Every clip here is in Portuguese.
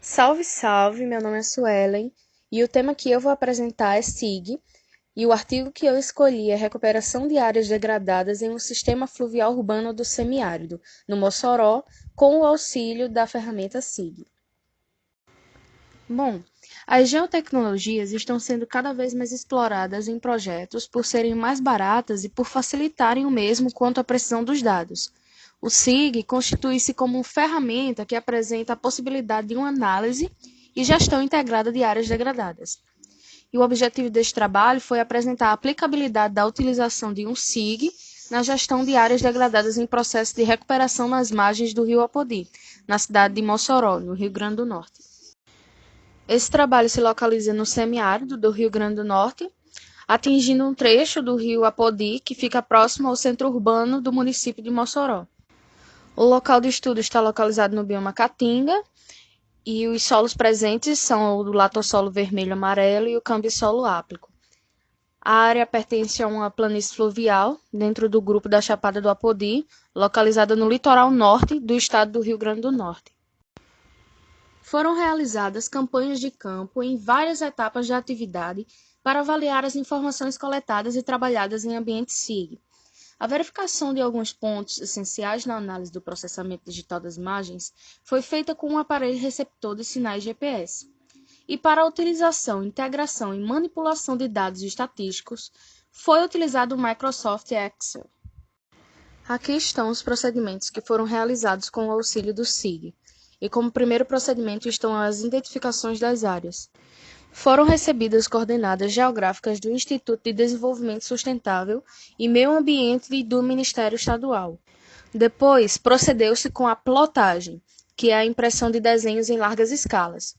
Salve, salve! Meu nome é Suelen e o tema que eu vou apresentar é SIG, e o artigo que eu escolhi é Recuperação de áreas degradadas em um sistema fluvial urbano do semiárido, no Mossoró, com o auxílio da ferramenta SIG. Bom, as geotecnologias estão sendo cada vez mais exploradas em projetos por serem mais baratas e por facilitarem o mesmo quanto à precisão dos dados. O SIG constitui-se como uma ferramenta que apresenta a possibilidade de uma análise e gestão integrada de áreas degradadas. E o objetivo deste trabalho foi apresentar a aplicabilidade da utilização de um SIG na gestão de áreas degradadas em processo de recuperação nas margens do rio Apodi, na cidade de Mossoró, no Rio Grande do Norte. Esse trabalho se localiza no semiárido do Rio Grande do Norte, atingindo um trecho do rio Apodi, que fica próximo ao centro urbano do município de Mossoró. O local de estudo está localizado no bioma Caatinga, e os solos presentes são o latossolo vermelho-amarelo e o cambissolo áplico. A área pertence a uma planície fluvial, dentro do grupo da Chapada do Apodi, localizada no litoral norte do estado do Rio Grande do Norte. Foram realizadas campanhas de campo em várias etapas da atividade para avaliar as informações coletadas e trabalhadas em ambiente SIG. A verificação de alguns pontos essenciais na análise do processamento digital das imagens foi feita com um aparelho receptor de sinais GPS. E para a utilização, integração e manipulação de dados estatísticos, foi utilizado o Microsoft Excel. Aqui estão os procedimentos que foram realizados com o auxílio do SIG. E como primeiro procedimento estão as identificações das áreas. Foram recebidas coordenadas geográficas do Instituto de Desenvolvimento Sustentável e Meio Ambiente do Ministério Estadual. Depois, procedeu-se com a plotagem, que é a impressão de desenhos em largas escalas,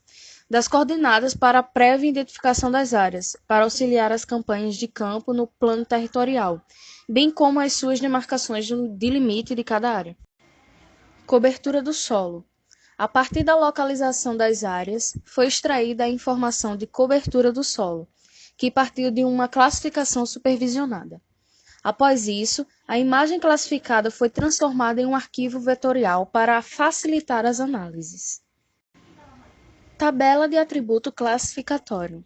das coordenadas para a prévia identificação das áreas, para auxiliar as campanhas de campo no plano territorial, bem como as suas demarcações de limite de cada área. Cobertura do solo. A partir da localização das áreas, foi extraída a informação de cobertura do solo, que partiu de uma classificação supervisionada. Após isso, a imagem classificada foi transformada em um arquivo vetorial para facilitar as análises. Tabela de atributo classificatório.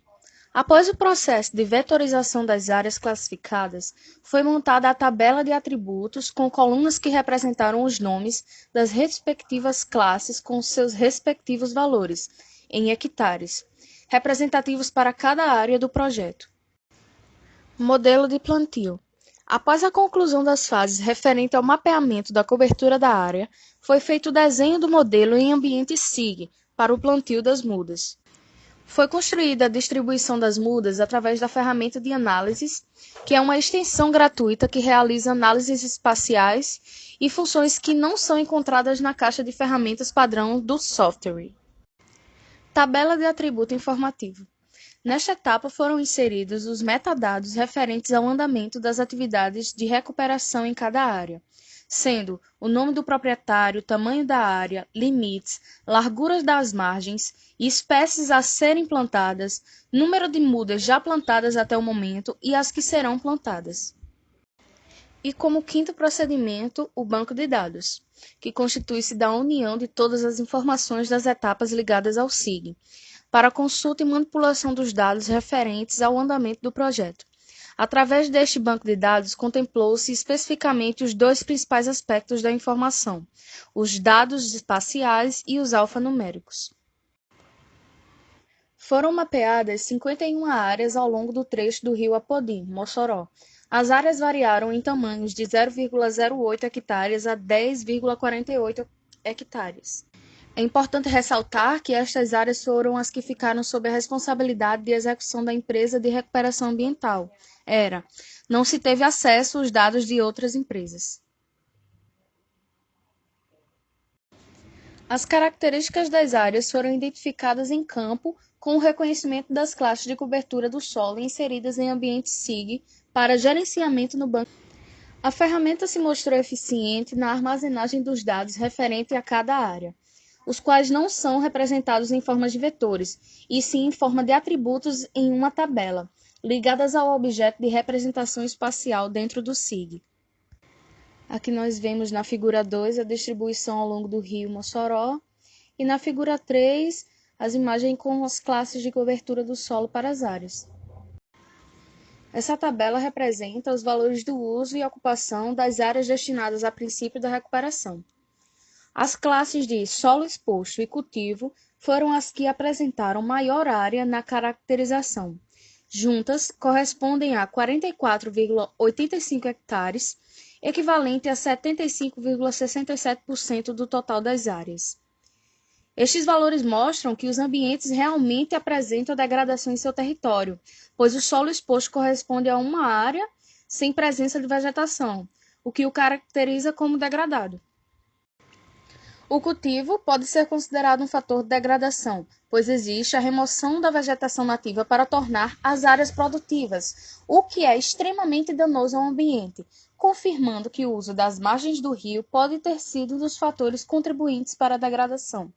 Após o processo de vetorização das áreas classificadas, foi montada a tabela de atributos com colunas que representaram os nomes das respectivas classes com seus respectivos valores, em hectares, representativos para cada área do projeto. Modelo de plantio. Após a conclusão das fases referente ao mapeamento da cobertura da área, foi feito o desenho do modelo em ambiente SIG para o plantio das mudas. Foi construída a distribuição das mudas através da ferramenta de análises, que é uma extensão gratuita que realiza análises espaciais e funções que não são encontradas na caixa de ferramentas padrão do software. Tabela de atributo informativo. Nesta etapa foram inseridos os metadados referentes ao andamento das atividades de recuperação em cada área, sendo o nome do proprietário, tamanho da área, limites, larguras das margens, espécies a serem plantadas, número de mudas já plantadas até o momento e as que serão plantadas. E como quinto procedimento, o banco de dados, que constitui-se da união de todas as informações das etapas ligadas ao SIG, para consulta e manipulação dos dados referentes ao andamento do projeto. Através deste banco de dados, contemplou-se especificamente os dois principais aspectos da informação, os dados espaciais e os alfanuméricos. Foram mapeadas 51 áreas ao longo do trecho do rio Apodi, Mossoró. As áreas variaram em tamanhos de 0,08 hectares a 10,48 hectares. É importante ressaltar que estas áreas foram as que ficaram sob a responsabilidade de execução da empresa de recuperação ambiental, ERA. Não se teve acesso aos dados de outras empresas. As características das áreas foram identificadas em campo com o reconhecimento das classes de cobertura do solo inseridas em ambiente SIG para gerenciamento no banco. A ferramenta se mostrou eficiente na armazenagem dos dados referente a cada área, os quais não são representados em forma de vetores, e sim em forma de atributos em uma tabela, ligadas ao objeto de representação espacial dentro do SIG. Aqui nós vemos na figura 2 a distribuição ao longo do rio Mossoró, e na figura 3 as imagens com as classes de cobertura do solo para as áreas. Essa tabela representa os valores do uso e ocupação das áreas destinadas a princípio da recuperação. As classes de solo exposto e cultivo foram as que apresentaram maior área na caracterização. Juntas, correspondem a 44,85 hectares, equivalente a 75,67% do total das áreas. Estes valores mostram que os ambientes realmente apresentam degradação em seu território, pois o solo exposto corresponde a uma área sem presença de vegetação, o que o caracteriza como degradado. O cultivo pode ser considerado um fator de degradação, pois existe a remoção da vegetação nativa para tornar as áreas produtivas, o que é extremamente danoso ao ambiente, confirmando que o uso das margens do rio pode ter sido um dos fatores contribuintes para a degradação.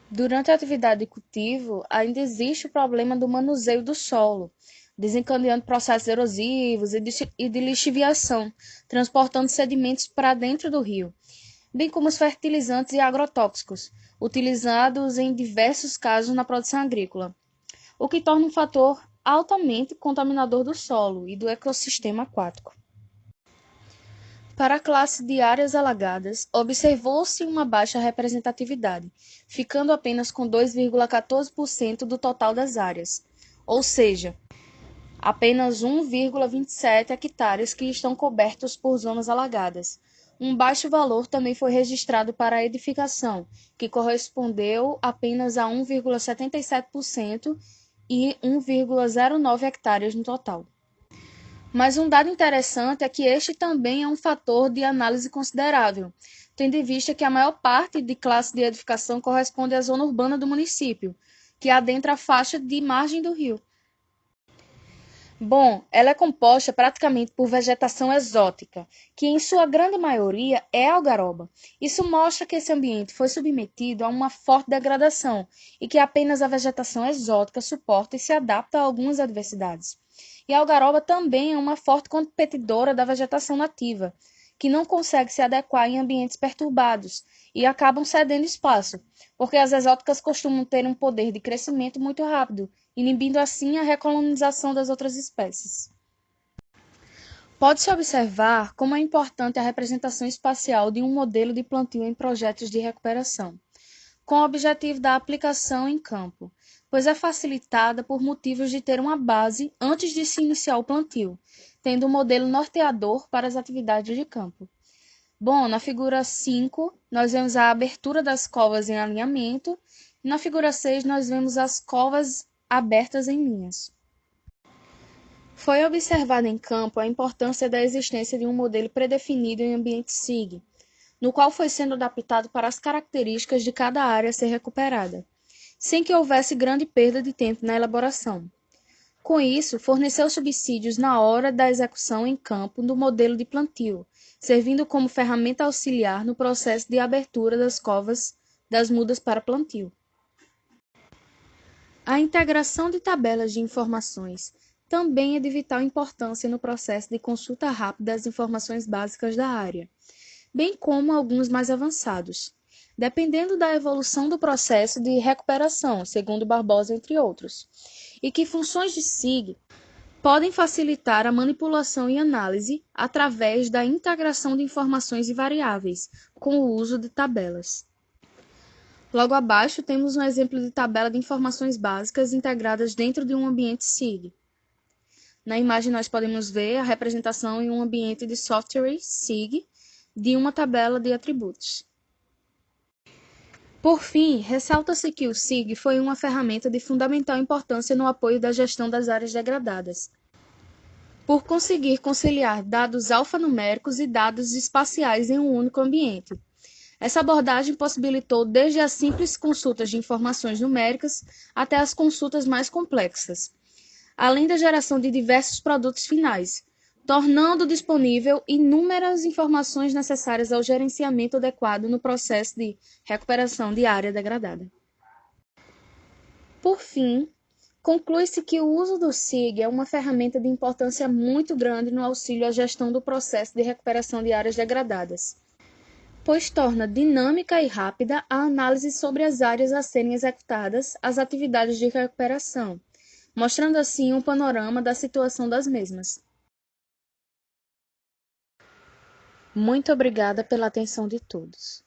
Durante a atividade de cultivo, ainda existe o problema do manuseio do solo, desencadeando processos erosivos e de lixiviação, transportando sedimentos para dentro do rio, bem como os fertilizantes e agrotóxicos, utilizados em diversos casos na produção agrícola, o que torna um fator altamente contaminador do solo e do ecossistema aquático. Para a classe de áreas alagadas, observou-se uma baixa representatividade, ficando apenas com 2,14% do total das áreas, ou seja, apenas 1,27 hectares que estão cobertos por zonas alagadas. Um baixo valor também foi registrado para a edificação, que correspondeu apenas a 1,77% e 1,09 hectares no total. Mas um dado interessante é que este também é um fator de análise considerável, tendo em vista que a maior parte de classe de edificação corresponde à zona urbana do município, que adentra a faixa de margem do rio. Bom, ela é composta praticamente por vegetação exótica, que em sua grande maioria é algaroba. Isso mostra que esse ambiente foi submetido a uma forte degradação e que apenas a vegetação exótica suporta e se adapta a algumas adversidades. E a algaroba também é uma forte competidora da vegetação nativa, que não consegue se adequar em ambientes perturbados e acabam cedendo espaço, porque as exóticas costumam ter um poder de crescimento muito rápido, inibindo assim a recolonização das outras espécies. Pode-se observar como é importante a representação espacial de um modelo de plantio em projetos de recuperação, com o objetivo da aplicação em campo, pois é facilitada por motivos de ter uma base antes de se iniciar o plantio, tendo um modelo norteador para as atividades de campo. Bom, na figura 5, nós vemos a abertura das covas em alinhamento, e na figura 6, nós vemos as covas abertas em linhas. Foi observada em campo a importância da existência de um modelo predefinido em ambiente SIG, no qual foi sendo adaptado para as características de cada área a ser recuperada, sem que houvesse grande perda de tempo na elaboração. Com isso, forneceu subsídios na hora da execução em campo do modelo de plantio, servindo como ferramenta auxiliar no processo de abertura das covas das mudas para plantio. A integração de tabelas de informações também é de vital importância no processo de consulta rápida das informações básicas da área, bem como alguns mais avançados, dependendo da evolução do processo de recuperação, segundo Barbosa, entre outros, e que funções de SIG podem facilitar a manipulação e análise através da integração de informações e variáveis, com o uso de tabelas. Logo abaixo, temos um exemplo de tabela de informações básicas integradas dentro de um ambiente SIG. Na imagem, nós podemos ver a representação em um ambiente de software SIG de uma tabela de atributos. Por fim, ressalta-se que o SIG foi uma ferramenta de fundamental importância no apoio da gestão das áreas degradadas, por conseguir conciliar dados alfanuméricos e dados espaciais em um único ambiente. Essa abordagem possibilitou desde as simples consultas de informações numéricas até as consultas mais complexas, além da geração de diversos produtos finais, tornando disponível inúmeras informações necessárias ao gerenciamento adequado no processo de recuperação de área degradada. Por fim, conclui-se que o uso do SIG é uma ferramenta de importância muito grande no auxílio à gestão do processo de recuperação de áreas degradadas, pois torna dinâmica e rápida a análise sobre as áreas a serem executadas as atividades de recuperação, mostrando assim um panorama da situação das mesmas. Muito obrigada pela atenção de todos.